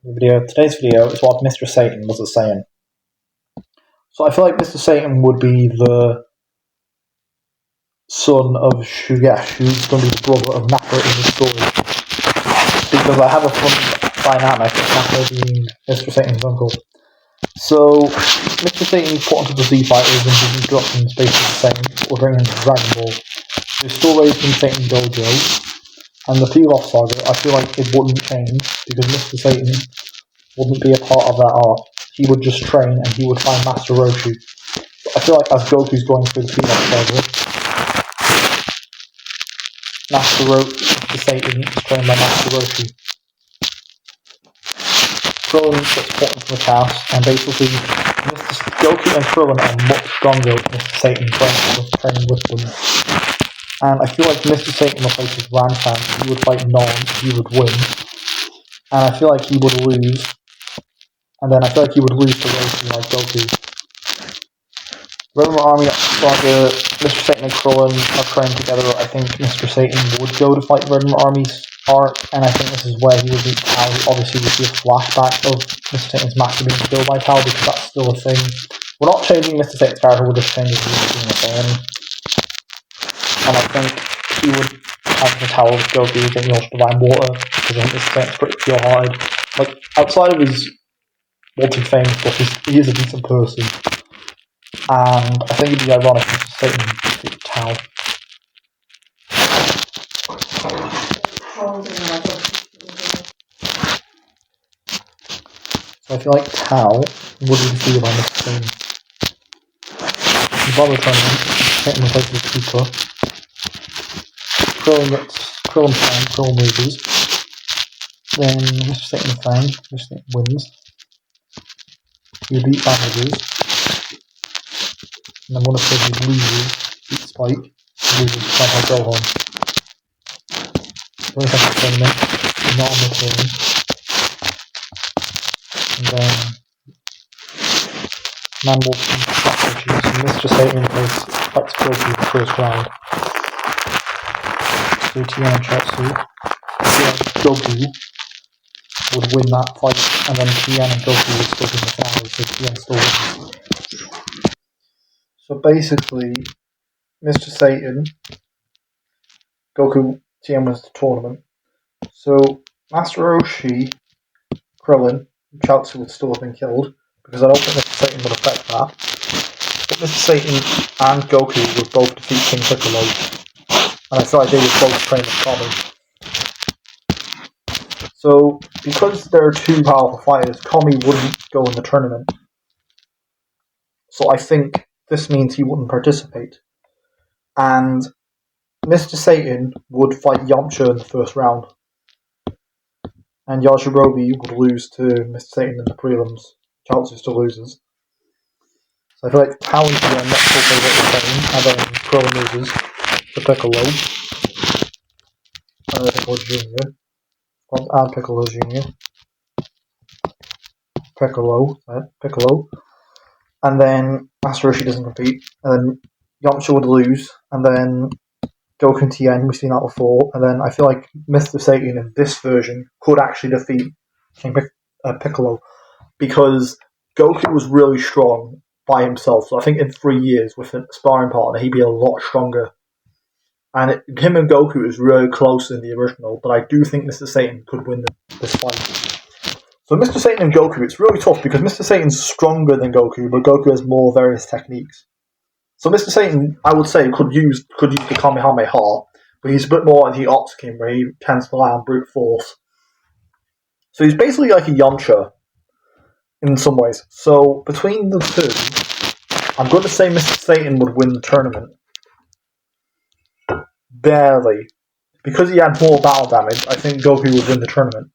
Today's video is what Mr. Satan was a Saiyan. So I feel like Mr. Satan would be the son of Shugesh, who's going to be the brother of Nappa in the story. Because I have a fun dynamic of Nappa being Mr. Satan's uncle. So, Mr. Satan is put onto the Z Fighters and his instructions basically the same, ordering him to Dragon Ball. He's still raised in Satan Dojo, and the Pilaf saga, I feel like it wouldn't change, because Mr. Satan wouldn't be a part of that arc. He would just train and he would find Master Roshi. I feel like as Goku's going through the Pilaf saga, Mr. Satan is trained by Master Roshi. Krillin gets put into the cast, and basically Goku and Krillin are much stronger than Mr. Satan training with them. And I feel like Mr. Satan replaces Rantan. He would fight Non, he would win. And I feel like he would lose. And then I feel like he would lose to Roshi like Goku. Red Army saga, Mr. Satan and Krillin are trained together. I think Mr. Satan would go to fight Red Army's arc, and I think this is where he would meet Tao. Obviously, we see a flashback of Mr. Satan's master being killed by Tao, because that's still a thing. We're not changing Mr. Satan's character, we're just changing him being a Saiyan. And I think he would have the Tower of Goku getting off Divine Water, because I think Mr. Satan's pretty pure-hearted. Like, outside of his wanted fame stuff, he is a decent person. And I think it'd be ironic if Mr. Satan defeated Tao. So I feel like Tao would be defeated by Mr. Satan. The Brother Tournament, Satan replaces Cooper. Krillin fang, Krillin loses. Then Mr. Satan fang, Mr. Satan wins. He beat Bandages. And then one of his loses, beats Spike, loses to Shanghai Gohan. Then we have the tournament, not on the turn. And then Manwolf and Blackbridges, and Mr. Satan fights Goku in the first round. So Tien and Chiatsu, Goku would win that fight, and then Tien and Goku would split in the finale, so Tien still wins. So basically, Mr. Satan, Goku, Tien wins the tournament. So Master Roshi, Krillin, and Chiaotzu would still have been killed, because I don't think Mr. Satan would affect that. But Mr. Satan and Goku would both defeat King Piccolo, and I feel like they would both train with Kami. So, because there are two powerful fighters, Kami wouldn't go in the tournament. So I think this means he wouldn't participate. And Mr. Satan would fight Yamcha in the first round. And Yajirobe would lose to Mr. Satan in the prelims. Chiaotzu still loses. So I feel like Tao is the next favourite of Satan, and then Krillin loses to Piccolo. Piccolo Jr. And Piccolo Jr. Piccolo. And then Master Roshi doesn't compete. And then Yamcha would lose. And then Goku and Tien, we've seen that before. And then I feel like Mr. Satan in this version could actually defeat King Piccolo. Because Goku was really strong by himself. So I think in 3 years with a sparring partner, he'd be a lot stronger. And him and Goku is really close in the original, but I do think Mr. Satan could win this fight. So Mr. Satan and Goku, it's really tough because Mr. Satan's stronger than Goku, but Goku has more various techniques. So Mr. Satan, I would say, could use the Kamehameha, but he's a bit more like the Otsukin, where he tends to rely on brute force. So he's basically like a Yamcha in some ways. So between the two, I'm going to say Mr. Satan would win the tournament. Barely. Because he had more battle damage, I think Goku would win the tournament.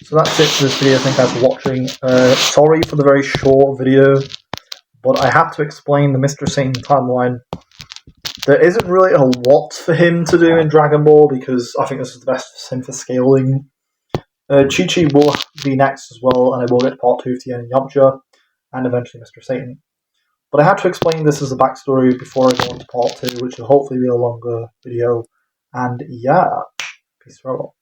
So that's it for this video. Thank you guys for watching. Sorry for the very short video, but I have to explain the Mr. Satan timeline. There isn't really a lot for him to do in Dragon Ball, because I think this is the best for him for scaling. Chi-Chi will be next as well, and I will get to part 2 of Tien and Yamcha, and eventually Mr. Satan. But I had to explain this as a backstory before I go on to part 2, which will hopefully be a longer video. And yeah, peace for all.